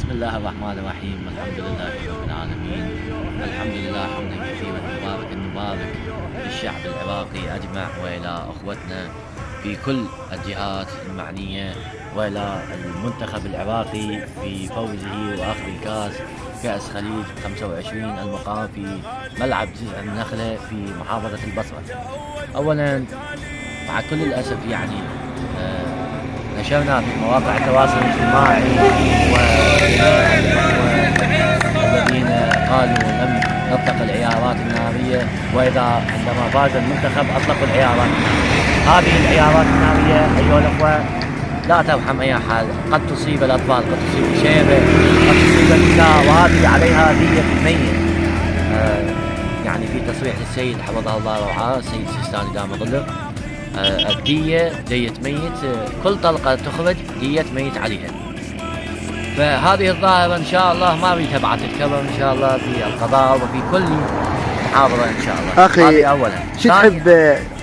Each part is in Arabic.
بسم الله الرحمن الرحيم. الحمد لله رب العالمين. الحمد لله حمدا كثيرا مبارك للشعب العراقي أجمع، وإلى أخوتنا في كل الجهات المعنية، وإلى المنتخب العراقي في فوزه وأخذ كأس خليج 25 المقام في ملعب جزء النخلة في محافظة البصرة. أولا مع كل الأسف نشرنا في مواقع التواصل الاجتماعي والذين قالوا لم نطلق العيارات النارية، وإذا عندما فاز المنتخب أطلقوا العيارات. هذه العيارات النارية أيها الأخوة لا ترحم أي حال، قد تصيب الأطفال، قد تصيب الشيبة، قد تصيب النساء، وهذه عليها دية ميت. يعني في تصريح للسيد حفظه الله ورعاه السيد السيستاني دام ظله، الدية دية ميت، كل طلقة تخرج دية ميت عليها. فهذه الظاهرة إن شاء الله ما أريدها بعد تتكرر إن شاء الله في القضاء وفي كل محاضرة إن شاء الله. أخي هذه أولا. شو تحب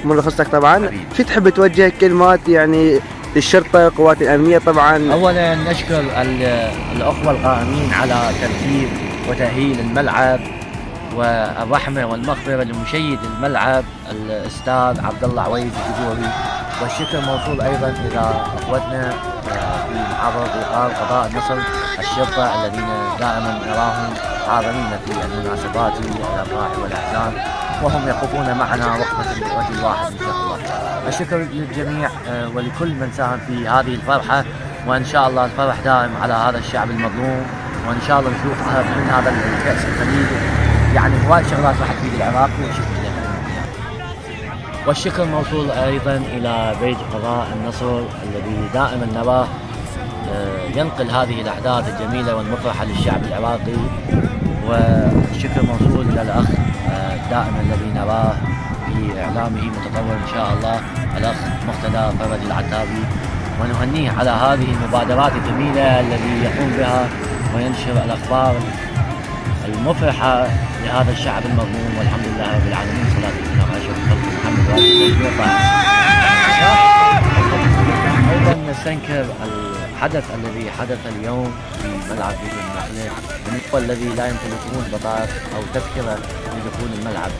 من رخصتك طبعا شو تحب توجه كلمات يعني للشرطة القوات الأمنية طبعا؟ أولا نشكر الأخوة القائمين على ترتيب وتأهيل الملعب، والرحمة والمغفرة لمشيد الملعب الأستاذ عبد الله عويز الجذوري، والشكر موصول أيضا إلى أخوتنا في محافظة إيقاظ قضاء النصر الشرطة الذين دائما نراهم حاضرين في المناسبات والأفراح والأحزان، وهم يقفون معنا وقفة رجل واحد إن شاء الله. الشكر للجميع ولكل من ساهم في هذه الفرحة، وإن شاء الله الفرح دائم على هذا الشعب المظلوم، وإن شاء الله نشوف من هذا الكأس الخليج يعني هواي شغلات راح تفيد العراق، والشكر موصول ايضا الى بيت قضاء النصر الذي دائما نراه ينقل هذه الاحداث الجميله والمفرحه للشعب العراقي، والشكر موصول الى الاخ دائما الذي نراه في اعلامه متطور ان شاء الله، الاخ مقتدى فرج العتابي، ونهنيه على هذه المبادرات الجميله التي يقوم بها وينشر الاخبار المفرحة لهذا الشعب المظلوم. والحمد لله رب العالمين، صلاة والسلام على أشرف خلق محمد وآله أيضا نستنكر الحدث الذي حدث اليوم في ملعب جزء النخلة، والذي لا يمتلكون بطاقة أو تذكرة لدخول الملعب.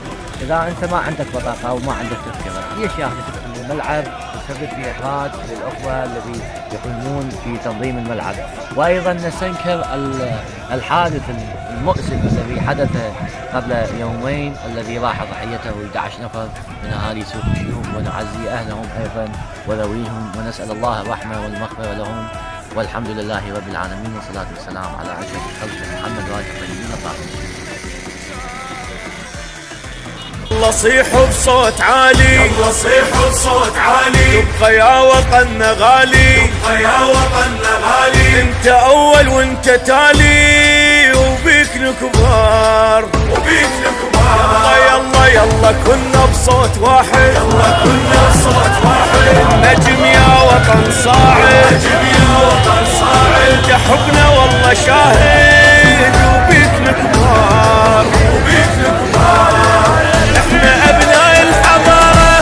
إذا أنت ما عندك بطاقة أو ما عندك تذكرة، ليش ياخذك الملعب وتسبب في إحراج للأخوة الذي يقومون في تنظيم الملعب؟ وأيضا نستنكر الحادث المؤسف الذي حدث قبل يومين الذي راح ضحيته 11 نفر من أهالي سوق الشيوخ، ونعزي أهلهم أيضا وذويهم، ونسأل الله الرحمة والمغفرة لهم، والحمد لله رب العالمين، والصلاة والسلام على أشرف خلق محمد وآله الطيبين الطاهرين. يلا صيحوا بصوت عالي، يلا صيحوا بصوت عالي، يبقى يا وطننا غالي، يبقى يا وطننا غالي، انت اول وانت تالي، وبيك الكبار، وبيك الكبار. يلا يلا كنا بصوت واحد، يلا كنا بصوت واحد، النجم يا وطن صاعد، النجم يا وطن